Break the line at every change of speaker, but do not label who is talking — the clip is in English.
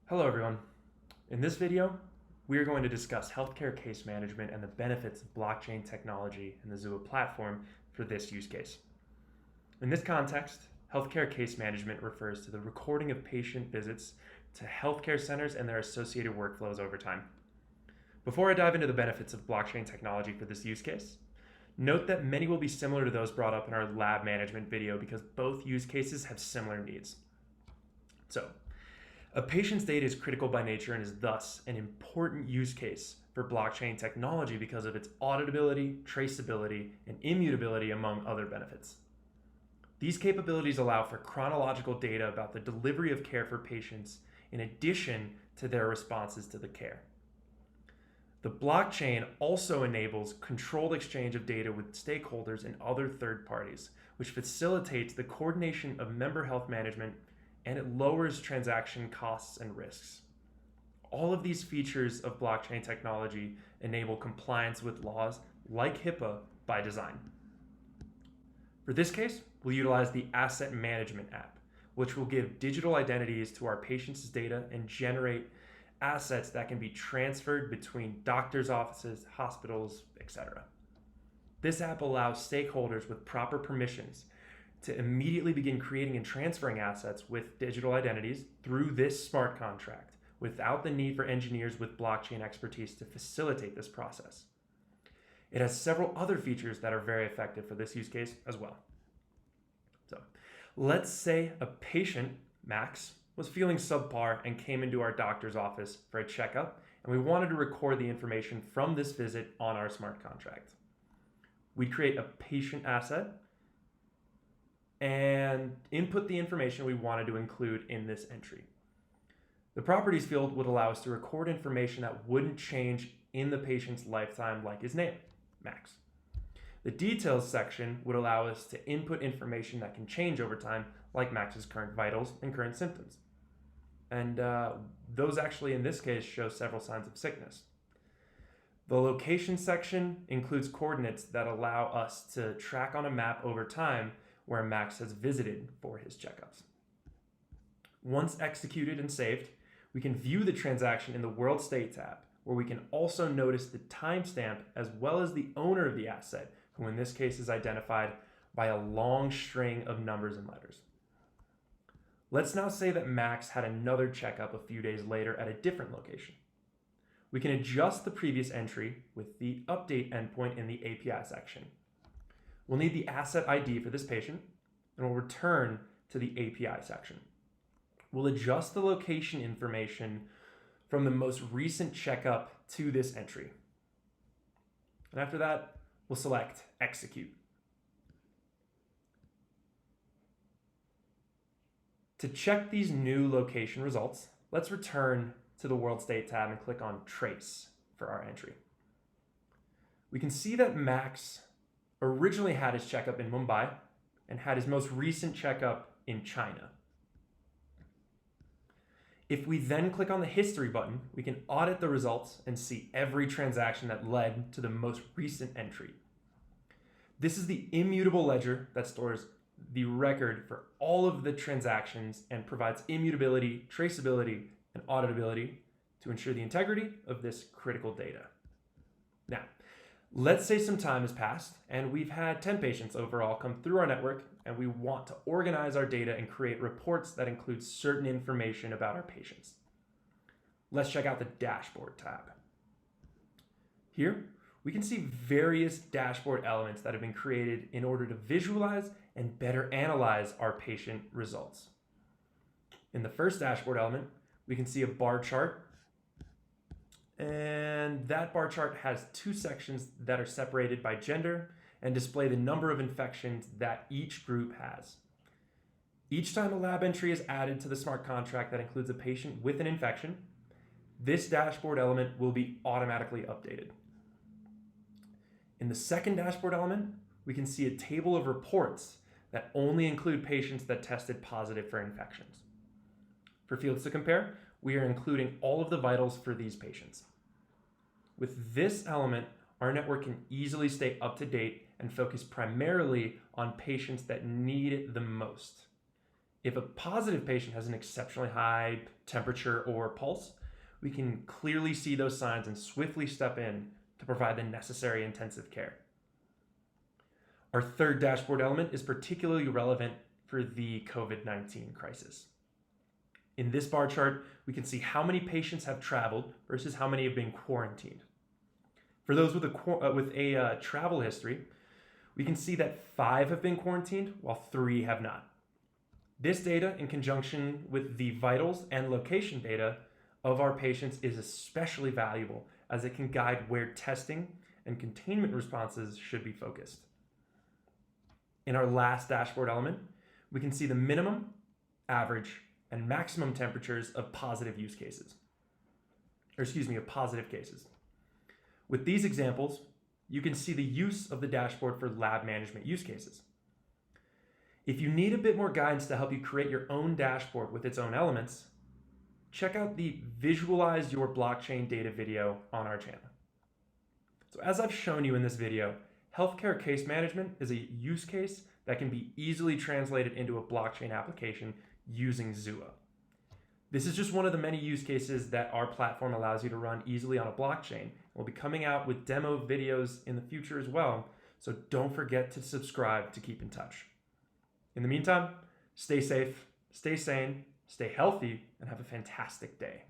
Hello everyone. In this video, we are going to discuss healthcare case management and the benefits of blockchain technology and the Xooa platform for this use case. In this context, healthcare case management refers to the recording of patient visits to healthcare centers and their associated workflows over time. Before I dive into the benefits of blockchain technology for this use case, note that many will be similar to those brought up in our lab management video because both use cases have similar needs. So, a patient's data is critical by nature and is thus an important use case for blockchain technology because of its auditability, traceability, and immutability, among other benefits. These capabilities allow for chronological data about the delivery of care for patients in addition to their responses to the care. The blockchain also enables controlled exchange of data with stakeholders and other third parties, which facilitates the coordination of member health management, and it lowers transaction costs and risks. All of these features of blockchain technology enable compliance with laws like HIPAA by design. For this case, we'll utilize the Asset Management app, which will give digital identities to our patients' data and generate assets that can be transferred between doctors' offices, hospitals, etc. This app allows stakeholders with proper permissions to immediately begin creating and transferring assets with digital identities through this smart contract without the need for engineers with blockchain expertise to facilitate this process. It has several other features that are very effective for this use case as well. So let's say a patient, Max, was feeling subpar and came into our doctor's office for a checkup, and we wanted to record the information from this visit on our smart contract. We'd create a patient asset and input the information we wanted to include in this entry. The properties field would allow us to record information that wouldn't change in the patient's lifetime, like his name, Max. The details section would allow us to input information that can change over time, like Max's current vitals and current symptoms. And those actually, in this case, show several signs of sickness. The location section includes coordinates that allow us to track on a map over time where Max has visited for his checkups. Once executed and saved, we can view the transaction in the World State tab, where we can also notice the timestamp as well as the owner of the asset, who in this case is identified by a long string of numbers and letters. Let's now say that Max had another checkup a few days later at a different location. We can adjust the previous entry with the update endpoint in the API section. We'll need the asset ID for this patient, and we'll return to the API section. We'll adjust the location information from the most recent checkup to this entry. And after that, we'll select Execute. To check these new location results, let's return to the World State tab and click on Trace for our entry. We can see that Max originally had his checkup in Mumbai and had his most recent checkup in China. If we then click on the History button, we can audit the results and see every transaction that led to the most recent entry. This is the immutable ledger that stores the record for all of the transactions and provides immutability, traceability, and auditability to ensure the integrity of this critical data. Now, let's say some time has passed and we've had 10 patients overall come through our network, and we want to organize our data and create reports that include certain information about our patients. Let's check out the Dashboard tab. Here, we can see various dashboard elements that have been created in order to visualize and better analyze our patient results. In the first dashboard element, we can see a bar chart, and that bar chart has two sections that are separated by gender and display the number of infections that each group has. Each time a lab entry is added to the smart contract that includes a patient with an infection, this dashboard element will be automatically updated. In the second dashboard element, we can see a table of reports that only include patients that tested positive for infections. For fields to compare, we are including all of the vitals for these patients. With this element, our network can easily stay up to date and focus primarily on patients that need it the most. If a positive patient has an exceptionally high temperature or pulse, we can clearly see those signs and swiftly step in to provide the necessary intensive care. Our third dashboard element is particularly relevant for the COVID-19 crisis. In this bar chart, we can see how many patients have traveled versus how many have been quarantined. For those with a travel history, we can see that 5 have been quarantined while 3 have not. This data, in conjunction with the vitals and location data of our patients, is especially valuable as it can guide where testing and containment responses should be focused. In our last dashboard element, we can see the minimum, average, and maximum temperatures of positive cases. With these examples, you can see the use of the dashboard for lab management use cases. If you need a bit more guidance to help you create your own dashboard with its own elements, check out the Visualize Your Blockchain Data video on our channel. So as I've shown you in this video, healthcare case management is a use case that can be easily translated into a blockchain application using Xooa. This is just one of the many use cases that our platform allows you to run easily on a blockchain. We'll be coming out with demo videos in the future as well, so don't forget to subscribe to keep in touch. In the meantime, stay safe, stay sane, stay healthy, and have a fantastic day.